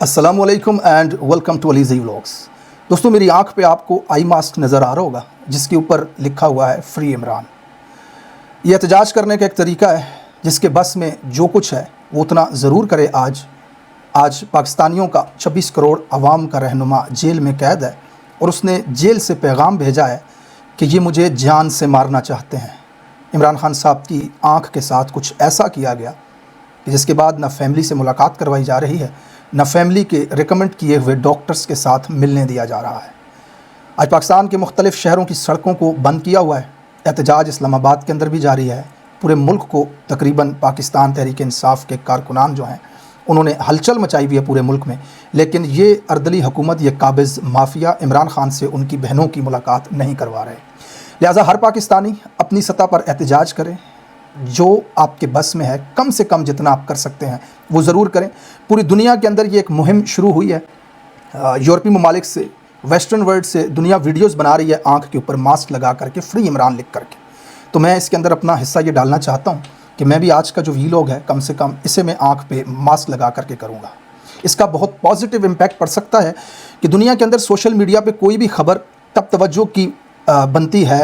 अस्सलाम वालेकुम and welcome to अलीज़ी vlogs. दोस्तों, मेरी आंख पे आपको आई मास्क नज़र आ रहा होगा जिसके ऊपर लिखा हुआ है फ्री इमरान। ये एहतजाज करने का एक तरीका है जिसके बस में जो कुछ है वो उतना ज़रूर करे। आज पाकिस्तानियों का 26 करोड़ अवाम का रहनुमा जेल में कैद है और उसने जेल से पैगाम भेजा है कि ये मुझे जान से मारना चाहते हैं। इमरान खान साहब की आंख के साथ कुछ ऐसा किया गया कि जिसके बाद ना फैमिली से मुलाकात करवाई जा रही है, न फैमिली के रिकमेंड किए हुए डॉक्टर्स के साथ मिलने दिया जा रहा है। आज पाकिस्तान के मुख्तलिफ़ शहरों की सड़कों को बंद किया हुआ है। एहतजाज इस्लामाबाद के अंदर भी जारी है। पूरे मुल्क को तकरीबन पाकिस्तान तहरीक इंसाफ के कारकुनान जो हैं उन्होंने हलचल मचाई हुई है पूरे मुल्क में। लेकिन ये अर्दली हुकूमत, ये काबिज़ माफिया इमरान खान से उनकी बहनों की मुलाकात नहीं करवा रहे। लिहाजा हर पाकिस्तानी अपनी सतह पर एहतजाज करें, जो आपके बस में है कम से कम जितना आप कर सकते हैं वो ज़रूर करें। पूरी दुनिया के अंदर ये एक मुहिम शुरू हुई है। यूरोपीय ममालिक से, वेस्टर्न वर्ल्ड से दुनिया वीडियोस बना रही है आंख के ऊपर मास्क लगा करके, फ्री इमरान लिख करके। तो मैं इसके अंदर अपना हिस्सा ये डालना चाहता हूँ कि मैं भी आज का जो वीलॉग है कम से कम इसे मैं आंख पे मास्क लगा करके करूँगा। इसका बहुत पॉजिटिव इम्पैक्ट पड़ सकता है कि दुनिया के अंदर सोशल मीडिया पे कोई भी खबर तब तवज्जो की बनती है,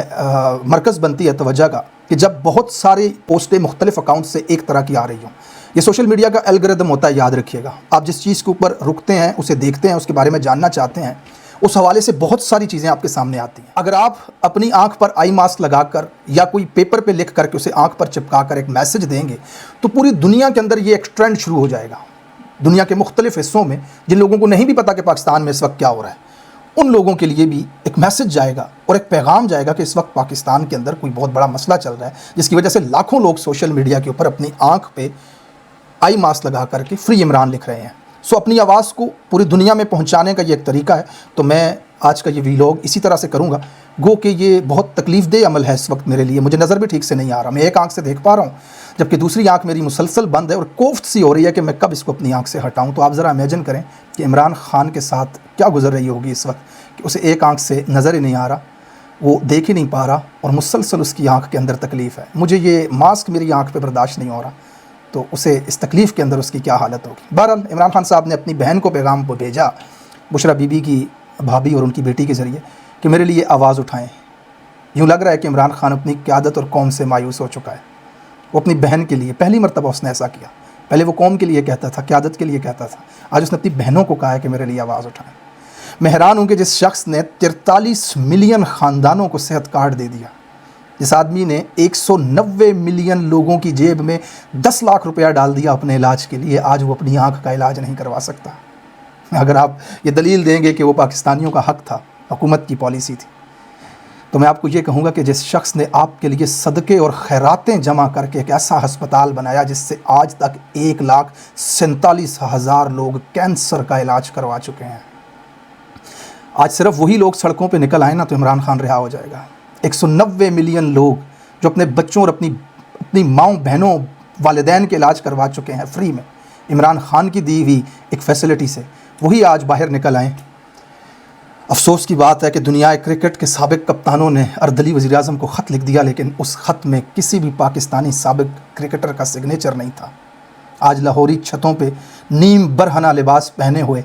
मरकज़ बनती है तवज्जो का, कि जब बहुत सारी पोस्टें मुख्तलिफ़ अकाउंट से एक तरह की आ रही हों। ये सोशल मीडिया का एल्गोरिदम होता है, याद रखिएगा। आप जिस चीज़ के ऊपर रुकते हैं, उसे देखते हैं, उसके बारे में जानना चाहते हैं, उस हवाले से बहुत सारी चीज़ें आपके सामने आती हैं। अगर आप अपनी आंख पर आई मास्क लगाकर या कोई पेपर पे लिख करके उसे आंख पर चिपका कर एक मैसेज देंगे तो पूरी दुनिया के अंदर ये एक ट्रेंड शुरू हो जाएगा। दुनिया के मुख्तलिफ़ हिस्सों में जिन लोगों को नहीं भी पता कि पाकिस्तान में इस वक्त क्या हो रहा है, उन लोगों के लिए भी एक मैसेज जाएगा और एक पैगाम जाएगा कि इस वक्त पाकिस्तान के अंदर कोई बहुत बड़ा मसला चल रहा है, जिसकी वजह से लाखों लोग सोशल मीडिया के ऊपर अपनी आंख पे आई मास्क लगा करके फ्री इमरान लिख रहे हैं। सो अपनी आवाज़ को पूरी दुनिया में पहुंचाने का ये एक तरीका है। तो मैं आज का ये वीलॉग इसी तरह से करूँगा। गो कि ये बहुत तकलीफ़देह अमल है इस वक्त मेरे लिए। मुझे नज़र भी ठीक से नहीं आ रहा, मैं एक आंख से देख पा रहा हूँ जबकि दूसरी आंख मेरी मुसलसल बंद है और कोफ्त सी हो रही है कि मैं कब इसको अपनी आंख से हटाऊँ। तो आप ज़रा इमेजिन करें कि इमरान खान के साथ क्या गुजर रही होगी इस वक्त कि उसे एक आंख से नज़र ही नहीं आ रहा, वो देख ही नहीं पा रहा और मुसलसल उसकी आंख के अंदर तकलीफ़ है। मुझे ये मास्क मेरी आंख पे बर्दाश्त नहीं हो रहा, तो उसे इस तकलीफ़ के अंदर उसकी क्या हालत होगी। बहरहाल इमरान खान साहब ने अपनी बहन को पैगाम को भेजा, बुशरा बीबी की भाभी और उनकी बेटी के ज़रिए, कि मेरे लिए आवाज़ उठाएं। यूँ लग रहा है कि इमरान खान अपनी क़यादत और कौम से मायूस हो चुका है। वो अपनी बहन के लिए पहली मरतबा उसने ऐसा किया। पहले वो कौम के लिए कहता था, क़यादत के लिए कहता था, आज उसने अपनी बहनों को कहा है कि मेरे लिए आवाज़ उठाएं। मैं हैरान हूँ कि जिस शख्स ने 43 मिलियन ख़ानदानों को सेहत कार्ड दे दिया, जिस आदमी ने 190 मिलियन लोगों की जेब में 10 लाख रुपया डाल दिया अपने इलाज के लिए, आज वो अपनी आँख का इलाज नहीं करवा सकता। अगर आप ये दलील देंगे कि वो पाकिस्तानियों का हक़ था, हुकूमत की पॉलिसी थी, तो मैं आपको ये कहूँगा कि जिस शख्स ने आपके लिए सदक़े और खैरातें जमा करके एक ऐसा हस्पताल बनाया जिससे आज तक 1,47,000 लोग कैंसर का इलाज करवा चुके हैं, आज सिर्फ वही लोग सड़कों पे निकल आए ना तो इमरान खान रिहा हो जाएगा। 190 मिलियन लोग जो अपने बच्चों और अपनी माँओं बहनों वालिदैन के इलाज करवा चुके हैं फ्री में, इमरान खान की दी हुई एक फैसिलिटी से, वही आज बाहर निकल आएँ। अफसोस की बात है कि दुनिया क्रिकेट के साबिक कप्तानों ने अर्दली वज़ीर आज़म को ख़त लिख दिया, लेकिन उस ख़त में किसी भी पाकिस्तानी साबिक क्रिकेटर का सिग्नेचर नहीं था। आज लाहौरी छतों पे नीम बरहना लिबास पहने हुए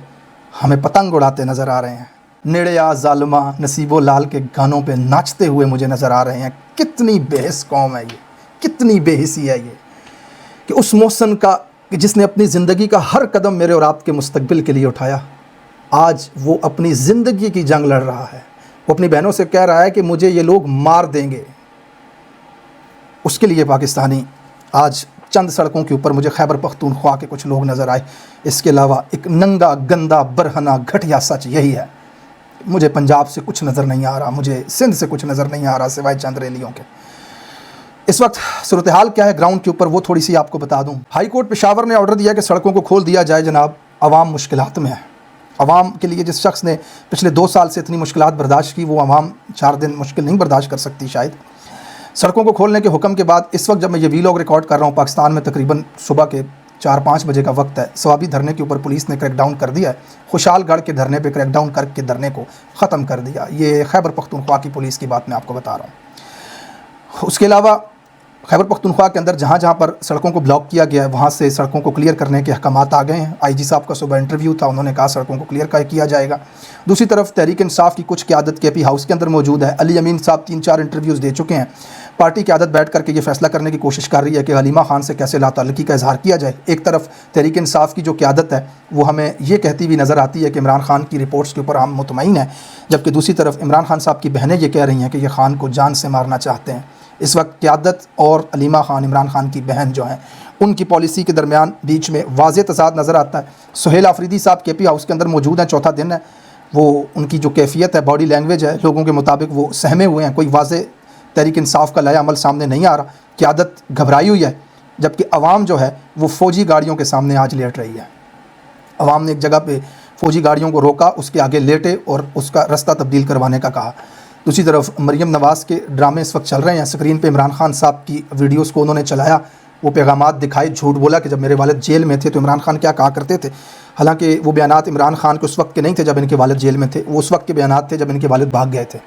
हमें पतंग उड़ाते नज़र आ रहे हैं। नेड़े आ ज़ालिमा नसीबो लाल के गानों पे नाचते हुए मुझे नज़र आ रहे हैं। कितनी बेहिस कौम है ये, कितनी बेहिसी है ये कि उस मोहसन का कि जिसने अपनी ज़िंदगी का हर कदम मेरे और आपके मुस्तकबिल के लिए उठाया, आज वो अपनी ज़िंदगी की जंग लड़ रहा है। वो अपनी बहनों से कह रहा है कि मुझे ये लोग मार देंगे। उसके लिए पाकिस्तानी आज चंद सड़कों के ऊपर मुझे खैबर पख्तूनख्वा के कुछ लोग नज़र आए। इसके अलावा एक नंगा गंदा बरहना घटिया सच यही है, मुझे पंजाब से कुछ नज़र नहीं आ रहा, मुझे सिंध से कुछ नज़र नहीं आ रहा सिवाय चंद रैलियों के। इस वक्त सूरत हाल क्या है ग्राउंड के ऊपर वो थोड़ी सी आपको बता दूँ। हाई कोर्ट पेशावर ने ऑर्डर दिया कि सड़कों को खोल दिया जाए जनाब, अवाम मुश्किलात में है। अवाम के लिए जिस शख्स ने पिछले 2 साल से इतनी मुश्किलात बर्दाश्त की, वो अवाम 4 दिन मुश्किल नहीं बर्दाश्त कर सकती शायद। सड़कों को खोलने के हुक्म के बाद इस वक्त जब मैं ये वीलॉग रिकॉर्ड कर रहा हूँ, पाकिस्तान में तकरीबन सुबह के 4-5 बजे का वक्त है। सवाबी धरने के ऊपर पुलिस ने क्रैकडाउन कर दिया है। खुशालगढ़ के धरने पे क्रैकडाउन करके धरने को ख़त्म कर दिया। ये खैबर पख्तूनख्वा की पुलिस की बात मैं आपको बता रहा हूँ। उसके अलावा خیبر پختونخوا کے اندر جہاں جہاں پر سڑکوں کو بلاک کیا گیا ہے وہاں سے سڑکوں کو کلیئر کرنے کے احکامات آ گئے ہیں۔ آئی جی صاحب کا صبح انٹرویو تھا، انہوں نے کہا سڑکوں کو کلیئر کیا جائے گا۔ دوسری طرف تحریک انصاف کی کچھ قیادت کے پی ہاؤس کے اندر موجود ہے۔ علی امین صاحب 3-4 انٹرویوز دے چکے ہیں۔ پارٹی قیادت بیٹھ کر کے یہ فیصلہ کرنے کی کوشش کر رہی ہے کہ حلیمہ خان سے کیسے لا تعلقی کا اظہار کیا جائے۔ ایک طرف تحریک انصاف کی جو قیادت ہے وہ ہمیں یہ کہتی ہوئی نظر آتی ہے کہ عمران خان کی رپورٹس کے اوپر ہم مطمئن ہیں، جبکہ دوسری طرف عمران خان صاحب کی بہنیں یہ کہہ رہی ہیں کہ یہ خان کو جان سے مارنا چاہتے ہیں۔ اس وقت قیادت اور حلیمہ خان، عمران خان کی بہن جو ہیں، ان کی پالیسی کے درمیان بیچ میں واضح تضاد نظر آتا ہے۔ سہیل آفریدی صاحب کے پی ہاؤس کے اندر موجود ہیں، چوتھا دن ہے، وہ ان کی جو کیفیت ہے، باڈی لینگویج ہے، لوگوں کے مطابق وہ سہمے ہوئے ہیں، کوئی واضح تحریک انصاف کا لائحہ عمل سامنے نہیں آ رہا۔ قیادت گھبرائی ہوئی ہے، جبکہ عوام جو ہے وہ فوجی گاڑیوں کے سامنے آج لیٹ رہی ہے۔ عوام نے ایک جگہ پہ فوجی گاڑیوں کو روکا، اس کے آگے لیٹے اور اس کا رستہ تبدیل کروانے کا کہا۔ دوسری طرف مریم نواز کے ڈرامے اس وقت چل رہے ہیں، اسکرین پہ عمران خان صاحب کی ویڈیوز کو انہوں نے چلایا، وہ پیغامات دکھائے، جھوٹ بولا کہ جب میرے والد جیل میں تھے تو عمران خان کیا کہا کرتے تھے، حالانکہ وہ بیانات عمران خان کے اس وقت کے نہیں تھے جب ان کے والد جیل میں تھے، وہ اس وقت کے بیانات تھے جب ان کے والد بھاگ گئے تھے۔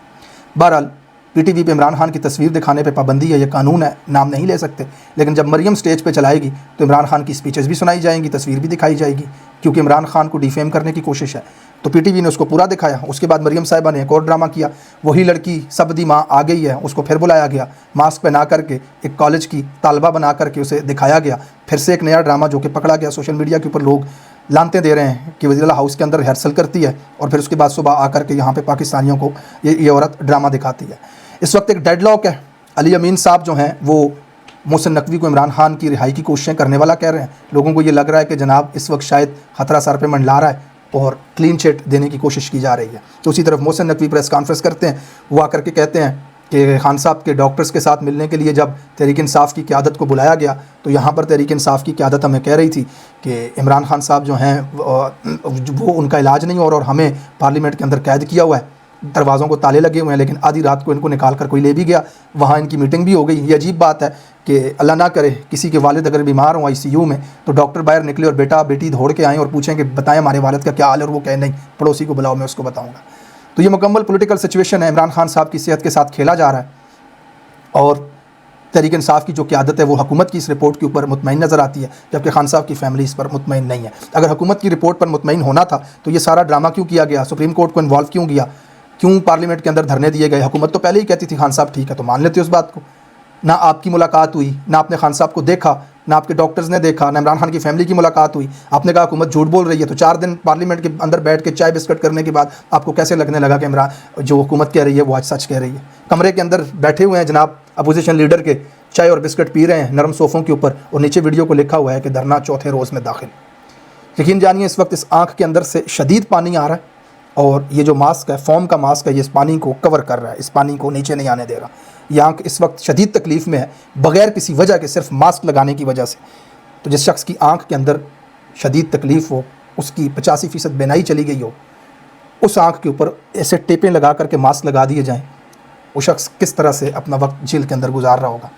بہرحال پی ٹی وی پہ عمران خان کی تصویر دکھانے پہ پابندی ہے، یہ قانون ہے، نام نہیں لے سکتے، لیکن جب مریم سٹیج پہ چلائے گی تو عمران خان کی سپیچز بھی سنائی جائیں گی، تصویر بھی دکھائی جائے گی، کیونکہ عمران خان کو ڈیفیم کرنے کی کوشش ہے۔ تو پی ٹی وی نے اس کو پورا دکھایا۔ اس کے بعد مریم صاحبہ نے ایک اور ڈرامہ کیا، وہی لڑکی سبدی ماں آ گئی ہے، اس کو پھر بلایا گیا، ماسک پہنا کر کے ایک کالج کی طالبہ بنا کر کے اسے دکھایا گیا، پھر سے ایک نیا ڈرامہ جو کہ پکڑا گیا۔ سوشل میڈیا کے اوپر لوگ لانتے دے رہے ہیں کہ وزیر ہاؤس کے اندر ریہرسل کرتی ہے اور پھر اس کے بعد صبح آ کر کے یہاں پہ پاکستانیوں کو یہ عورت ڈرامہ دکھاتی ہے۔ اس وقت ایک ڈیڈ لاک ہے۔ علی امین صاحب جو ہیں وہ محسن نقوی کو عمران خان کی رہائی کی کوششیں کرنے والا کہہ رہے ہیں۔ لوگوں کو یہ لگ رہا ہے کہ جناب اس وقت شاید خطرہ سر پہ منڈلا رہا ہے اور کلین چٹ دینے کی کوشش کی جا رہی ہے۔ تو اسی طرف محسن نقوی پریس کانفرنس کرتے ہیں، وہ آ کر کے کہتے ہیں کہ خان صاحب کے ڈاکٹرز کے ساتھ ملنے کے لیے جب تحریک انصاف کی قیادت کو بلایا گیا تو یہاں پر تحریک انصاف کی قیادت ہمیں کہہ رہی تھی کہ عمران خان صاحب جو ہیں وہ ان کا علاج نہیں ہو رہا اور ہمیں پارلیمنٹ کے اندر قید کیا ہوا ہے، دروازوں کو تالے لگے ہوئے ہیں، لیکن آدھی رات کو ان کو نکال کر کوئی لے بھی گیا، وہاں ان کی میٹنگ بھی ہو گئی۔ یہ عجیب بات ہے کہ اللہ نہ کرے کسی کے والد اگر بیمار ہوں ICU میں تو ڈاکٹر باہر نکلے اور بیٹا بیٹی دوڑ کے آئیں اور پوچھیں کہ بتائیں ہمارے والد کا کیا حال ہے، اور وہ کہے نہیں پڑوسی کو بلاؤ میں اس کو بتاؤں گا۔ تو یہ مکمل پولیٹیکل سچویشن ہے، عمران خان صاحب کی صحت کے ساتھ کھیلا جا رہا ہے، اور تحریک انصاف کی جو قیادت ہے وہ حکومت کی اس رپورٹ کے اوپر مطمئن نظر آتی ہے، جبکہ خان صاحب کی فیملی اس پر مطمئن نہیں ہے۔ اگر حکومت کی رپورٹ پر مطمئن ہونا تھا تو یہ سارا ڈرامہ کیوں کیا گیا، سپریم کورٹ کو انوالو کیوں کیا، کیوں پارلیمنٹ کے اندر دھرنے دیے گئے؟ حکومت تو پہلے ہی کہتی تھی خان صاحب ٹھیک ہے، تو مان لیتے اس بات کو۔ نہ آپ کی ملاقات ہوئی، نہ آپ نے خان صاحب کو دیکھا، نہ آپ کے ڈاکٹرز نے دیکھا، نہ عمران خان کی فیملی کی ملاقات ہوئی، آپ نے کہا حکومت جھوٹ بول رہی ہے، تو 4 دن پارلیمنٹ کے اندر بیٹھ کے چائے بسکٹ کرنے کے بعد آپ کو کیسے لگنے لگا کہ عمران جو حکومت کہہ رہی ہے وہ آج سچ کہہ رہی ہے؟ کمرے کے اندر بیٹھے ہوئے ہیں جناب اپوزیشن لیڈر کے، چائے اور بسکٹ پی رہے ہیں نرم صوفوں کے اوپر، اور نیچے ویڈیو کو لکھا ہوا ہے کہ دھرنا 4تھے روز میں داخل۔ یقین جانیے اس وقت اس آنکھ کے اندر سے شدید پانی آ رہا ہے، اور یہ جو ماسک ہے، فوم کا ماسک ہے، یہ اس پانی کو کور کر رہا ہے، اس پانی کو نیچے نہیں آنے دے رہا۔ یہ آنکھ اس وقت شدید تکلیف میں ہے، بغیر کسی وجہ کے، صرف ماسک لگانے کی وجہ سے۔ تو جس شخص کی آنکھ کے اندر شدید تکلیف ہو، اس کی 85% بینائی چلی گئی ہو، اس آنکھ کے اوپر ایسے ٹیپیں لگا کر کے ماسک لگا دیے جائیں، وہ شخص کس طرح سے اپنا وقت جیل کے اندر گزار رہا ہوگا۔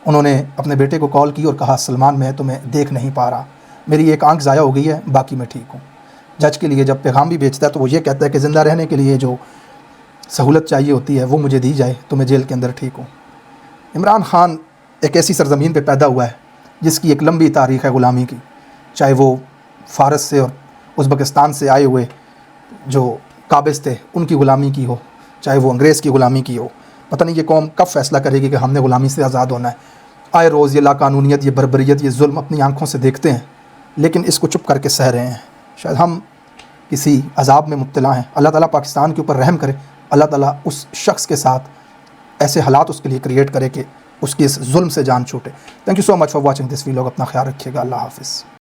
انہوں نے اپنے بیٹے کو کال کی اور کہا سلمان میں تمہیں دیکھ نہیں پا رہا، میری ایک آنکھ ضائع ہو گئی ہے، باقی میں ٹھیک ہوں۔ جج کے لیے جب پیغام بھی بھیجتا ہے تو وہ یہ کہتا ہے کہ زندہ رہنے کے لیے جو سہولت چاہیے ہوتی ہے وہ مجھے دی جائے تو میں جیل کے اندر ٹھیک ہوں۔ عمران خان ایک ایسی سرزمین پہ پیدا ہوا ہے جس کی ایک لمبی تاریخ ہے غلامی کی، چاہے وہ فارس سے اور ازبکستان سے آئے ہوئے جو قابض تھے ان کی غلامی کی ہو، چاہے وہ انگریز کی غلامی کی ہو۔ پتہ نہیں یہ قوم کب فیصلہ کرے گی کہ ہم نے غلامی سے آزاد ہونا ہے۔ آئے روز یہ لاقانونیت، یہ بربریت، یہ ظلم اپنی آنکھوں سے دیکھتے ہیں، لیکن اس کو چپ کر کے سہ رہے ہیں۔ شاید ہم کسی عذاب میں مبتلا ہیں، اللہ تعالیٰ پاکستان کے اوپر رحم کرے، اللہ تعالیٰ اس شخص کے ساتھ ایسے حالات اس کے لیے کریٹ کرے کہ اس کی اس ظلم سے جان چھوٹے۔ Thank you so much for watching this vlog, اپنا خیال رکھیے گا، اللہ حافظ۔